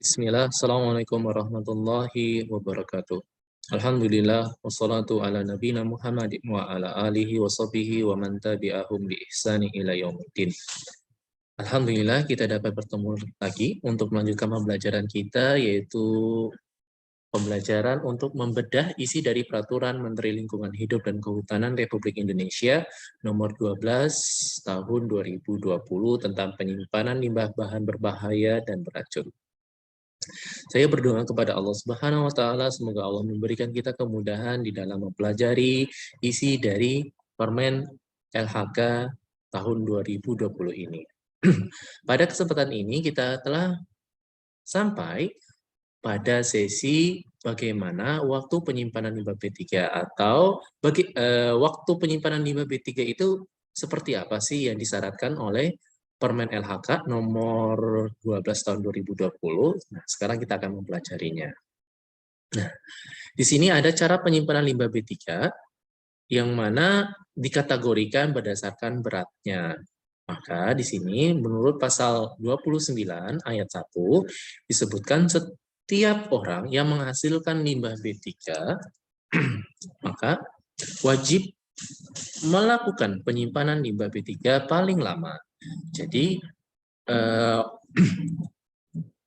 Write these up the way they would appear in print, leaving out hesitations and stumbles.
Bismillah, Assalamualaikum warahmatullahi wabarakatuh. Alhamdulillah, wassalatu ala nabina Muhammad wa ala alihi wa sahbihi wa man tabi'ahum bi ihsani ila yaumiddin. Alhamdulillah kita dapat bertemu lagi untuk melanjutkan pembelajaran kita, yaitu pembelajaran untuk membedah isi dari Peraturan Menteri Lingkungan Hidup dan Kehutanan Republik Indonesia nomor 12 tahun 2020 tentang penyimpanan limbah bahan berbahaya dan beracun. Saya berdoa kepada Allah Subhanahu wa taala semoga Allah memberikan kita kemudahan di dalam mempelajari isi dari Permen LHK tahun 2020 ini. Pada kesempatan ini kita telah sampai pada sesi bagaimana waktu penyimpanan limbah B3 atau waktu penyimpanan limbah B3 itu seperti apa sih yang disyaratkan oleh Permen LHK nomor 12 tahun 2020. Nah, sekarang kita akan mempelajarinya. Nah, di sini ada cara penyimpanan limbah B3 yang mana dikategorikan berdasarkan beratnya. Maka di sini menurut pasal 29 ayat 1 disebutkan setiap orang yang menghasilkan limbah B3 maka wajib melakukan penyimpanan limbah B3 paling lama. Jadi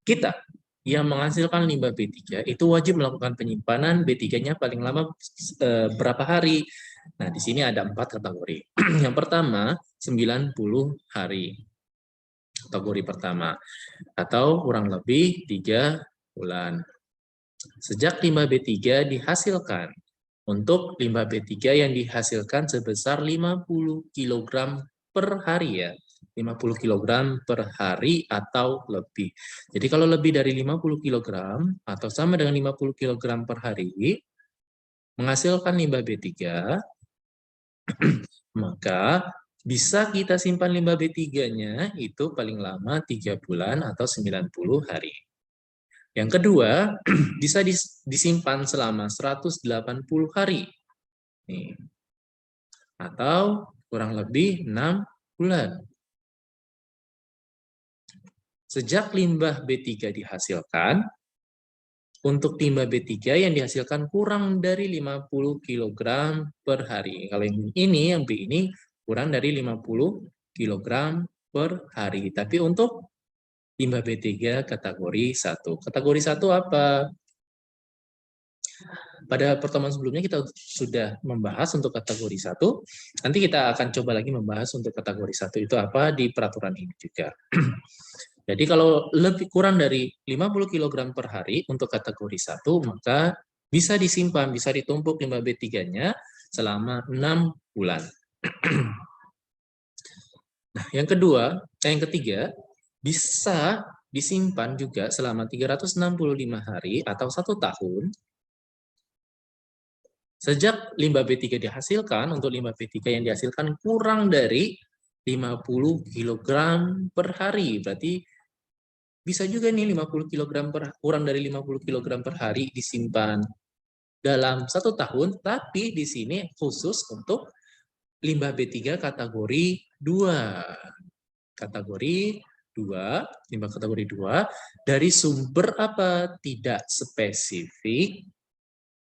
kita yang menghasilkan limbah B3 itu wajib melakukan penyimpanan B3-nya paling lama berapa hari. Nah, di sini ada 4 kategori. Yang pertama, 90 hari. Kategori pertama. Atau kurang lebih 3 bulan. Sejak limbah B3 dihasilkan. Untuk limbah B3 yang dihasilkan sebesar 50 kg per hari ya. 50 kg per hari atau lebih. Jadi kalau lebih dari 50 kg atau sama dengan 50 kg per hari menghasilkan limbah B3, maka bisa kita simpan limbah B3-nya itu paling lama 3 bulan atau 90 hari. Yang kedua, bisa disimpan selama 180 hari. Nih. Atau kurang lebih 6 bulan. Sejak limbah B3 dihasilkan, untuk limbah B3 yang dihasilkan kurang dari 50 kg per hari. Kalau yang ini, yang B ini kurang dari 50 kg per hari. Tapi untuk limbah B3 kategori 1. Kategori 1 apa? Pada pertemuan sebelumnya kita sudah membahas untuk kategori 1. Nanti kita akan coba lagi membahas untuk kategori 1 itu apa di peraturan ini juga. Jadi kalau lebih kurang dari 50 kg per hari untuk kategori 1, maka bisa disimpan, bisa ditumpuk limbah B3-nya selama 6 bulan. Nah, yang ketiga, bisa disimpan juga selama 365 hari atau 1 tahun. Sejak limbah B3 dihasilkan, untuk limbah B3 yang dihasilkan kurang dari 50 kg per hari. Berarti bisa juga nih 50 kg kurang dari 50 kg per hari disimpan dalam 1 tahun, tapi di sini khusus untuk limbah B3 kategori 2. Kategori 2, limbah kategori 2 dari sumber apa? Tidak spesifik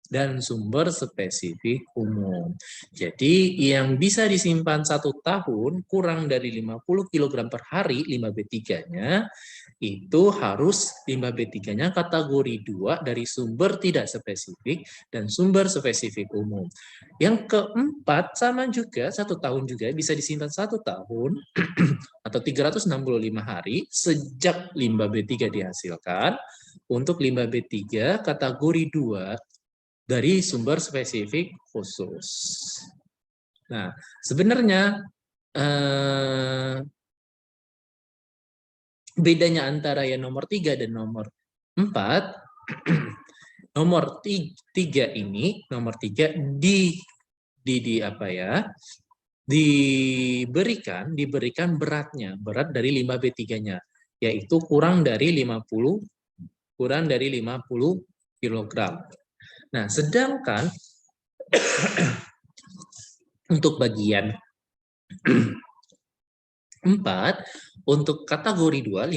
dan sumber spesifik umum. Jadi yang bisa disimpan 1 tahun kurang dari 50 kg per hari limbah B3-nya itu harus limbah B3-nya kategori 2 dari sumber tidak spesifik dan sumber spesifik umum. Yang keempat sama juga 1 tahun juga bisa disimpan 1 tahun atau 365 hari sejak limbah B3 dihasilkan untuk limbah B3 kategori 2 dari sumber spesifik khusus. Nah, sebenarnya bedanya antara yang nomor 3 dan nomor 4, nomor 3 ini, nomor 3 diberikan berat dari limbah B3-nya, yaitu kurang dari 50 kg. Nah, sedangkan untuk bagian 4, untuk kategori 2,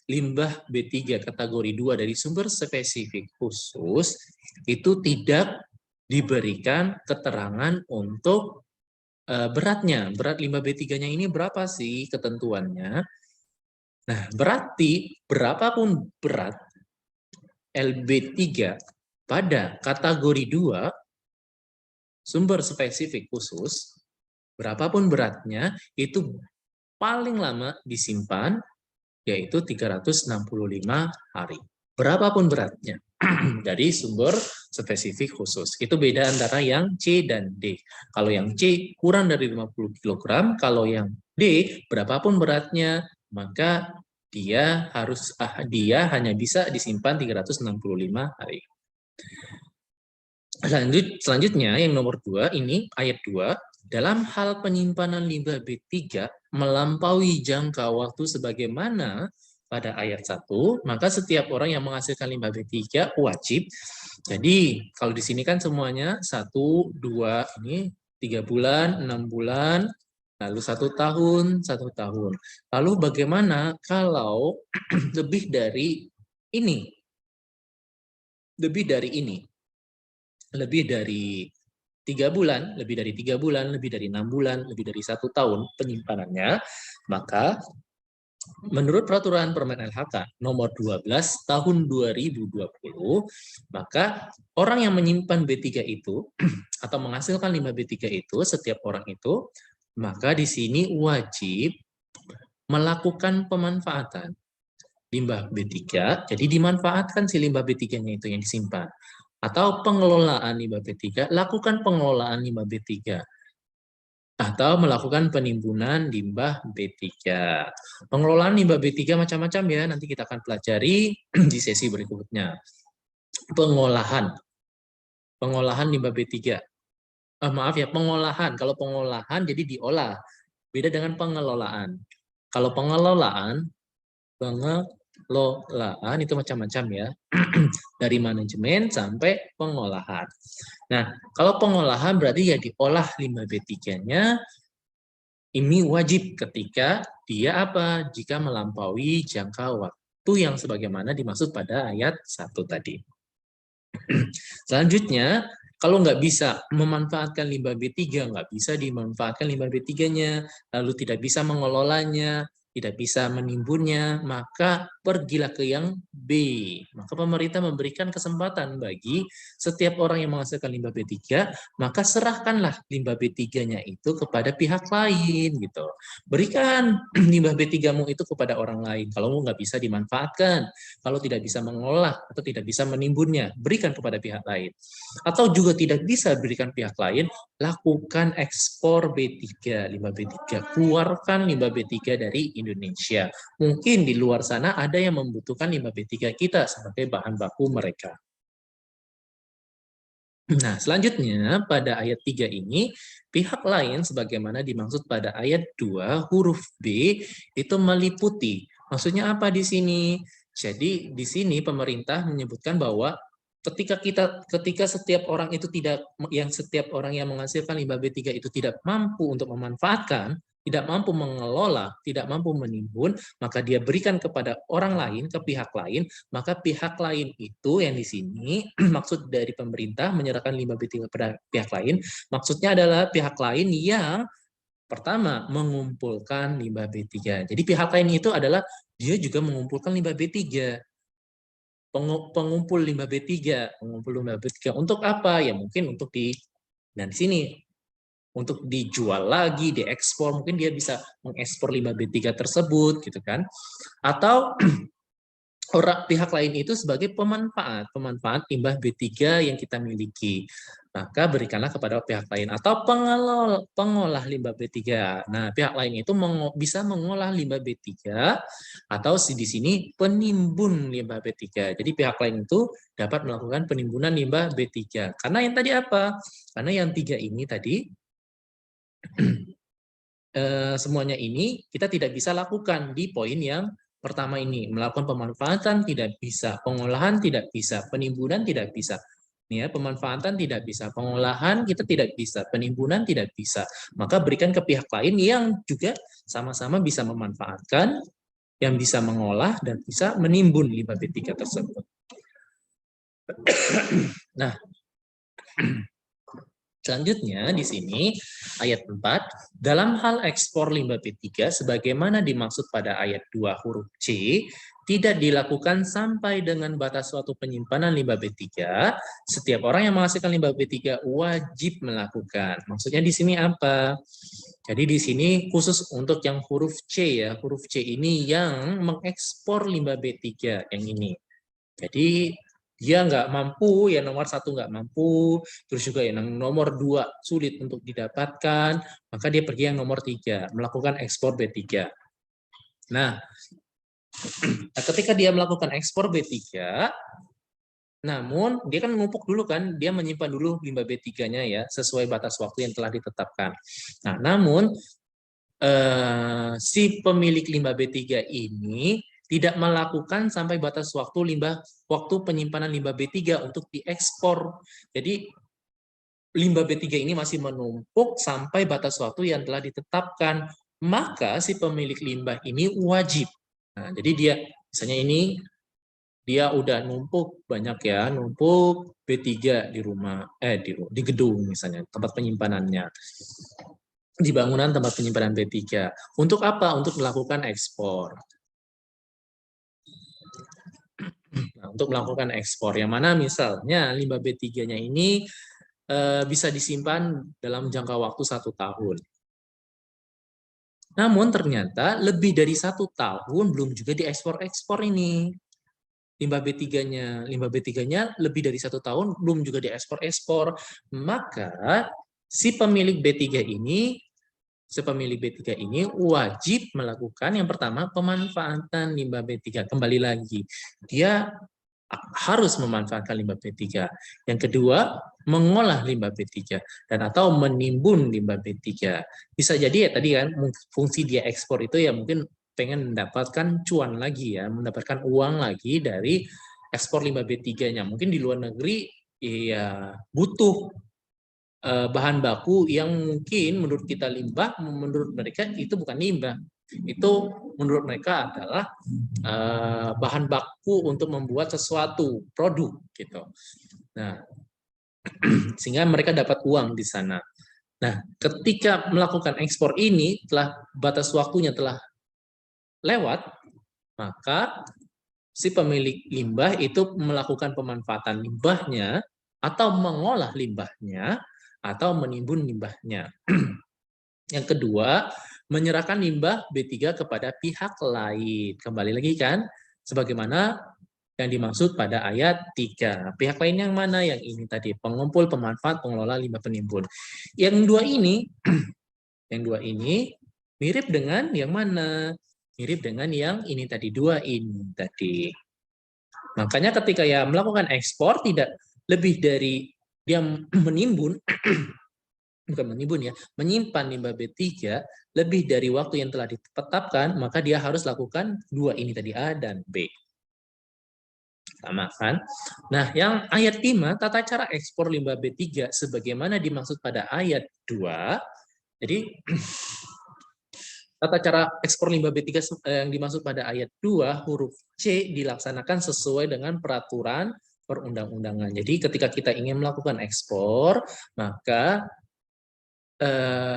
limbah B3 kategori 2 dari sumber spesifik khusus, itu tidak diberikan keterangan untuk beratnya. Berat limbah B3-nya ini berapa sih ketentuannya? Nah, berarti berapapun berat LB3 pada kategori 2, sumber spesifik khusus, berapapun beratnya, itu paling lama disimpan, yaitu 365 hari. Berapapun beratnya dari sumber spesifik khusus. Itu beda antara yang C dan D. Kalau yang C kurang dari 50 kg, kalau yang D berapapun beratnya, maka dia hanya bisa disimpan 365 hari. Selanjutnya yang nomor 2 ini ayat 2, dalam hal penyimpanan limbah B3 melampaui jangka waktu sebagaimana pada ayat 1, maka setiap orang yang menghasilkan limbah B3 wajib. Jadi kalau di sini kan semuanya 1, 2, ini 3 bulan, 6 bulan, lalu 1 tahun, 1 tahun. Lalu bagaimana kalau lebih dari ini? Lebih dari ini. Lebih dari 3 bulan, lebih dari 3 bulan, lebih dari 6 bulan, lebih dari 1 tahun penyimpanannya, maka menurut peraturan Permen LHK nomor 12 tahun 2020, maka orang yang menyimpan B3 itu atau menghasilkan limbah B3 itu, setiap orang itu, maka di sini wajib melakukan pemanfaatan limbah B3, jadi dimanfaatkan si limbah B3-nya itu yang disimpan. Atau pengelolaan limbah B3, lakukan pengelolaan limbah B3. Atau melakukan penimbunan limbah B3. Pengelolaan limbah B3 macam-macam ya, nanti kita akan pelajari di sesi berikutnya. Pengolahan limbah B3. Maaf ya, pengolahan. Kalau pengolahan jadi diolah. Beda dengan pengelolaan. Kalau pengelolaan itu macam-macam ya. Dari manajemen sampai pengolahan. Nah, kalau pengolahan berarti ya diolah limbah B3-nya, ini wajib ketika dia apa? Jika melampaui jangka waktu yang sebagaimana dimaksud pada ayat 1 tadi. Selanjutnya, kalau nggak bisa memanfaatkan limbah B3, nggak bisa dimanfaatkan limbah B3-nya, lalu tidak bisa mengelolanya, tidak bisa menimbunnya, maka pergilah ke yang B. Maka pemerintah memberikan kesempatan bagi setiap orang yang menghasilkan limbah B3, maka serahkanlah limbah B3-nya itu kepada pihak lain gitu. Berikan limbah B3-mu itu kepada orang lain. Kalau nggak bisa dimanfaatkan, kalau tidak bisa mengolah atau tidak bisa menimbunnya, berikan kepada pihak lain. Atau juga tidak bisa berikan pihak lain, lakukan ekspor B3, limbah B3. Keluarkan limbah B3 dari Indonesia. Mungkin di luar sana ada yang membutuhkan limbah B3 kita sebagai bahan baku mereka. Nah, selanjutnya pada ayat 3 ini, pihak lain sebagaimana dimaksud pada ayat 2 huruf B itu meliputi. Maksudnya apa di sini? Jadi di sini pemerintah menyebutkan bahwa ketika setiap orang itu setiap orang yang menghasilkan limbah B3 itu tidak mampu untuk memanfaatkan, tidak mampu mengelola, tidak mampu menimbun, maka dia berikan kepada orang lain, ke pihak lain, maka pihak lain itu yang di sini maksud dari pemerintah menyerahkan limbah B3 kepada pihak lain, maksudnya adalah pihak lain yang pertama mengumpulkan limbah B3. Jadi pihak lain itu adalah dia juga mengumpulkan limbah B3. Pengumpul limbah B3, untuk apa? Ya mungkin untuk di sini untuk dijual lagi, diekspor, mungkin dia bisa mengekspor limbah B3 tersebut gitu kan. Atau pihak lain itu sebagai pemanfaat limbah B3 yang kita miliki. Maka berikanlah kepada pihak lain atau pengolah limbah B3. Nah, pihak lain itu bisa mengolah limbah B3 atau di sini penimbun limbah B3. Jadi pihak lain itu dapat melakukan penimbunan limbah B3. Karena yang tadi apa? Karena yang 3 ini tadi semuanya ini kita tidak bisa lakukan di poin yang pertama ini. Melakukan pemanfaatan tidak bisa, pengolahan tidak bisa, penimbunan tidak bisa. Ya, pemanfaatan tidak bisa, pengolahan kita tidak bisa, penimbunan tidak bisa. Maka berikan ke pihak lain yang juga sama-sama bisa memanfaatkan, yang bisa mengolah dan bisa menimbun limbah B3 tersebut. Nah, selanjutnya di sini ayat 4, dalam hal ekspor limbah B3 sebagaimana dimaksud pada ayat 2 huruf C, tidak dilakukan sampai dengan batas suatu penyimpanan limbah B3, setiap orang yang menghasilkan limbah B3 wajib melakukan. Maksudnya di sini apa? Jadi di sini khusus untuk yang huruf C ya, huruf C ini yang mengekspor limbah B3 yang ini. Jadi dia nggak mampu, ya nomor 1 nggak mampu, terus juga yang nomor 2 sulit untuk didapatkan, maka dia pergi yang nomor 3, melakukan ekspor B3. Nah, ketika dia melakukan ekspor B3, namun dia kan menumpuk dulu kan, dia menyimpan dulu limbah B3-nya ya, sesuai batas waktu yang telah ditetapkan. Nah, namun si pemilik limbah B3 ini tidak melakukan sampai batas waktu penyimpanan limbah B3 untuk diekspor. Jadi limbah B3 ini masih menumpuk sampai batas waktu yang telah ditetapkan. Maka si pemilik limbah ini wajib. Nah, jadi dia misalnya ini dia udah numpuk banyak ya, numpuk B3 di rumah, di gedung misalnya, tempat penyimpanannya. Di bangunan tempat penyimpanan B3. Untuk apa? Untuk melakukan ekspor. Nah, untuk melakukan ekspor, yang mana misalnya limbah B3-nya ini bisa disimpan dalam jangka waktu 1 tahun. Namun ternyata lebih dari 1 tahun belum juga diekspor-ekspor ini limbah B3-nya. Limbah B3-nya lebih dari 1 tahun belum juga diekspor-ekspor. Maka si pemilik B3 ini wajib melakukan yang pertama pemanfaatan limbah B3. Kembali lagi, dia harus memanfaatkan limbah B3. Yang kedua, mengolah limbah B3 dan atau menimbun limbah B3. Bisa jadi ya tadi kan fungsi dia ekspor itu ya mungkin pengen mendapatkan cuan lagi ya, mendapatkan uang lagi dari ekspor limbah B3-nya. Mungkin di luar negeri ya butuh bahan baku yang mungkin menurut kita limbah, menurut mereka itu bukan limbah. Itu menurut mereka adalah bahan baku untuk membuat sesuatu produk gitu. Nah, sehingga mereka dapat uang di sana. Nah, ketika melakukan ekspor ini telah batas waktunya telah lewat, maka si pemilik limbah itu melakukan pemanfaatan limbahnya atau mengolah limbahnya atau menimbun limbahnya. Yang kedua, menyerahkan limbah B3 kepada pihak lain. Kembali lagi kan, sebagaimana yang dimaksud pada ayat 3. Pihak lain yang mana? Yang ini tadi, pengumpul, pemanfaat, pengelola limbah penimbun. Yang dua ini, yang dua ini mirip dengan yang mana? Mirip dengan yang ini tadi, 2 ini tadi. Makanya ketika ya melakukan ekspor tidak lebih dari dia menimbun, bukan menimbun ya, menyimpan limbah B3 lebih dari waktu yang telah ditetapkan, maka dia harus lakukan 2 ini tadi, A dan B. Sama kan? Nah, yang ayat 5, tata cara ekspor limbah B3 sebagaimana dimaksud pada ayat 2. Jadi tata cara ekspor limbah B3 yang dimaksud pada ayat 2 huruf C dilaksanakan sesuai dengan peraturan perundang-undangan. Jadi ketika kita ingin melakukan ekspor, maka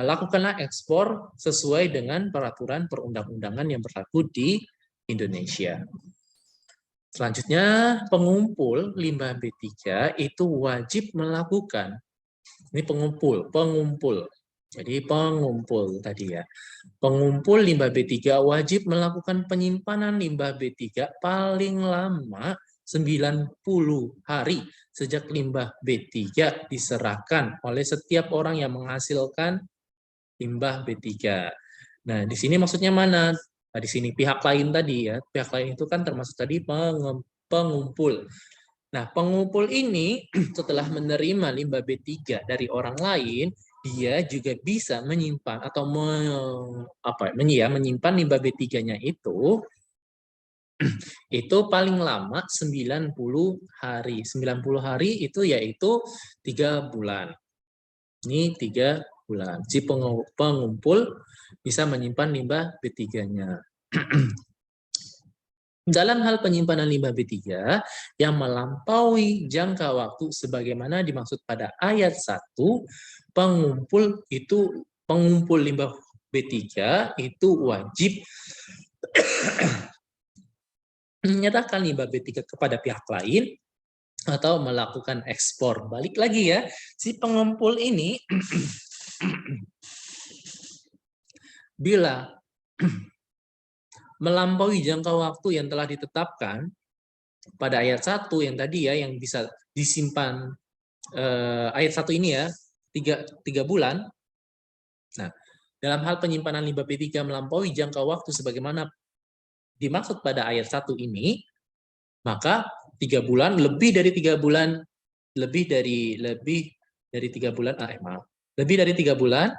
lakukanlah ekspor sesuai dengan peraturan perundang-undangan yang berlaku di Indonesia. Selanjutnya, pengumpul limbah B3 itu wajib melakukan, ini pengumpul. Jadi pengumpul tadi ya. Pengumpul limbah B3 wajib melakukan penyimpanan limbah B3 paling lama 90 hari sejak limbah B3 diserahkan oleh setiap orang yang menghasilkan limbah B3. Nah, di sini maksudnya mana? Nah, di sini pihak lain tadi ya. Pihak lain itu kan termasuk tadi pengumpul. Nah, pengumpul ini setelah menerima limbah B3 dari orang lain, dia juga bisa menyimpan atau menyimpan limbah B3-nya itu Itu paling lama 90 hari. 90 hari itu yaitu 3 bulan. Ini 3 bulan. Si pengumpul bisa menyimpan limbah B3-nya. Dalam hal penyimpanan limbah B3 yang melampaui jangka waktu sebagaimana dimaksud pada ayat 1, pengumpul limbah B3 itu wajib menyerahkan limbah B3 kepada pihak lain atau melakukan ekspor. Balik lagi ya, si pengumpul ini bila melampaui jangka waktu yang telah ditetapkan pada ayat 1 yang tadi ya, yang bisa disimpan ayat 1 ini ya, 3 bulan. Nah, dalam hal penyimpanan limbah B3 melampaui jangka waktu sebagaimana dimaksud pada ayat 1 ini, maka 3 bulan, lebih dari 3 bulan, lebih dari 3 bulan, lebih dari 3 bulan,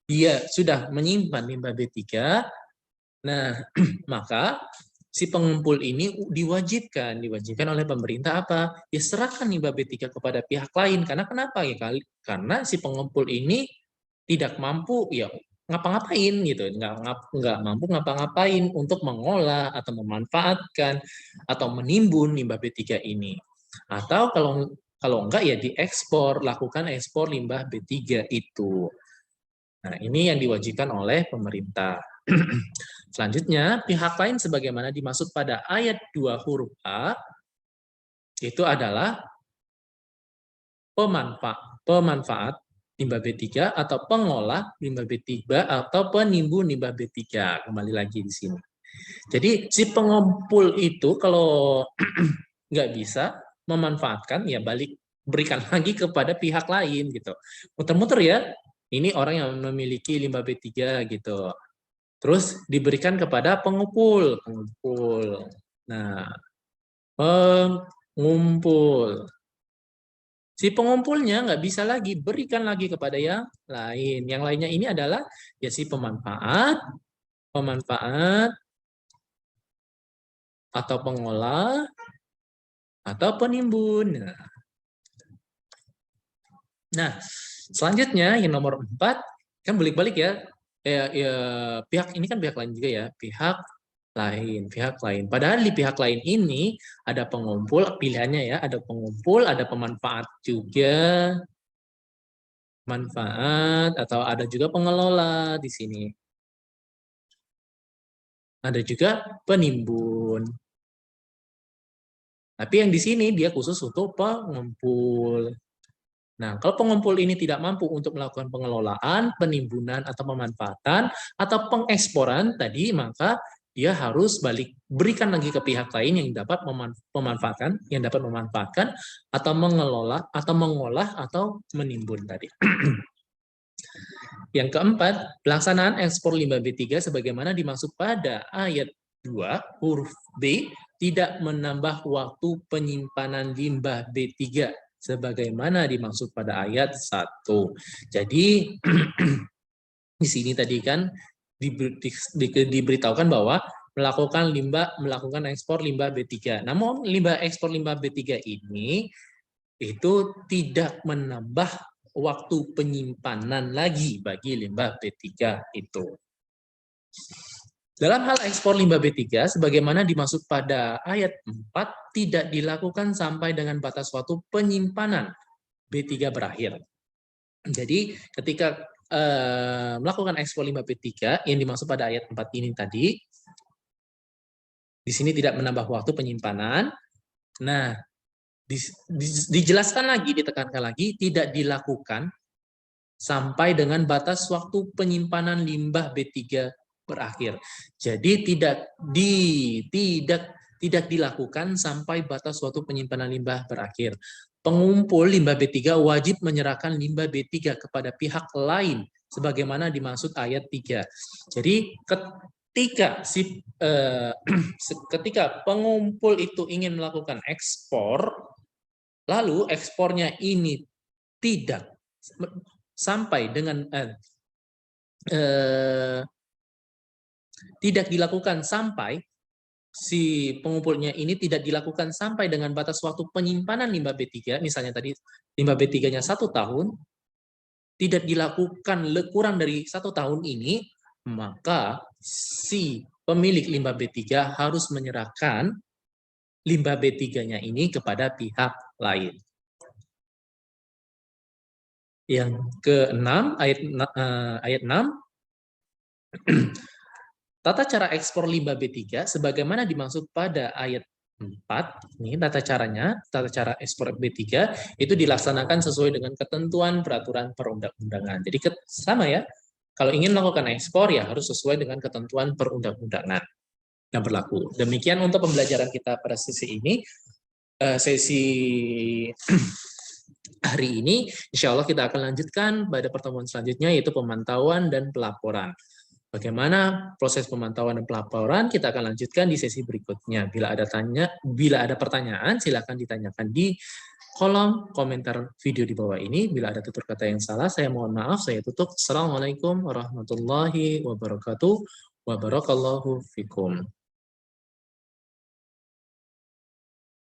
dia sudah menyimpan limbah B3, nah, maka si pengumpul ini diwajibkan oleh pemerintah apa? Ya serahkan limbah B3 kepada pihak lain. Karena kenapa ya? Karena si pengumpul ini tidak mampu ya ngapa-ngapain gitu, nggak mampu ngapa-ngapain untuk mengolah atau memanfaatkan atau menimbun limbah B3 ini. Atau kalau enggak ya diekspor, lakukan ekspor limbah B3 itu. Nah, ini yang diwajibkan oleh pemerintah. Selanjutnya, pihak lain sebagaimana dimaksud pada ayat 2 huruf A, itu adalah pemanfaat limbah B3 atau pengolah limbah B3 atau penimbun limbah B3. Kembali lagi di sini. Jadi, si pengumpul itu kalau nggak bisa memanfaatkan, ya berikan lagi kepada pihak lain gitu. Muter-muter ya, ini orang yang memiliki limbah B3 gitu. Terus diberikan kepada pengumpul. Nah, pengumpul. Si pengumpulnya nggak bisa lagi berikan lagi kepada yang lain. Yang lainnya ini adalah ya si pemanfaat atau pengolah atau penimbun. Nah, selanjutnya yang nomor 4 kan balik-balik ya. Pihak ini kan pihak lain juga ya, pihak lain. Padahal di pihak lain ini ada pengumpul, pilihannya ya, ada pengumpul, ada pemanfaat juga, manfaat atau ada juga pengelola di sini. Ada juga penimbun. Tapi yang di sini dia khusus untuk pengumpul. Nah, kalau pengumpul ini tidak mampu untuk melakukan pengelolaan, penimbunan, atau pemanfaatan, atau pengeksporan tadi, maka dia harus berikan lagi ke pihak lain yang dapat memanfaatkan, atau mengelola, atau mengolah, atau menimbun tadi. Yang keempat, pelaksanaan ekspor limbah B3 sebagaimana dimaksud pada ayat 2 huruf B tidak menambah waktu penyimpanan limbah B3 sebagaimana dimaksud pada ayat 1. Jadi di sini tadi kan diberitahukan bahwa melakukan ekspor limbah B3. Namun ekspor limbah B3 ini itu tidak menambah waktu penyimpanan lagi bagi limbah B3 itu. Dalam hal ekspor limbah B3, sebagaimana dimaksud pada ayat 4, tidak dilakukan sampai dengan batas waktu penyimpanan B3 berakhir. Jadi, ketika melakukan ekspor limbah B3, yang dimaksud pada ayat 4 ini tadi, di sini tidak menambah waktu penyimpanan. Nah, dijelaskan lagi, ditekankan lagi, tidak dilakukan sampai dengan batas waktu penyimpanan limbah B3 berakhir. Jadi tidak dilakukan sampai batas waktu penyimpanan limbah berakhir. Pengumpul limbah B3 wajib menyerahkan limbah B3 kepada pihak lain sebagaimana dimaksud ayat 3. Jadi ketika pengumpul itu ingin melakukan ekspor, lalu ekspornya ini tidak sampai dengan tidak dilakukan sampai si pengumpulnya ini tidak dilakukan sampai dengan batas waktu penyimpanan limbah B3, misalnya tadi limbah B3-nya 1 tahun, tidak dilakukan kurang dari 1 tahun ini, maka si pemilik limbah B3 harus menyerahkan limbah B3-nya ini kepada pihak lain. Yang ke-6, ayat 6, tata cara ekspor limbah B3 sebagaimana dimaksud pada ayat 4, ini tata cara ekspor B3 itu dilaksanakan sesuai dengan ketentuan peraturan perundang-undangan. Jadi sama ya, kalau ingin melakukan ekspor ya harus sesuai dengan ketentuan perundang-undangan yang berlaku. Demikian untuk pembelajaran kita pada sesi ini. Sesi hari ini, insya Allah kita akan lanjutkan pada pertemuan selanjutnya, yaitu pemantauan dan pelaporan. Bagaimana proses pemantauan dan pelaporan kita akan lanjutkan di sesi berikutnya. Bila ada pertanyaan, silakan ditanyakan di kolom komentar video di bawah ini. Bila ada tutur kata yang salah, saya mohon maaf, saya tutup. Assalamualaikum warahmatullahi wabarakatuh. Wabarakallahu fikum.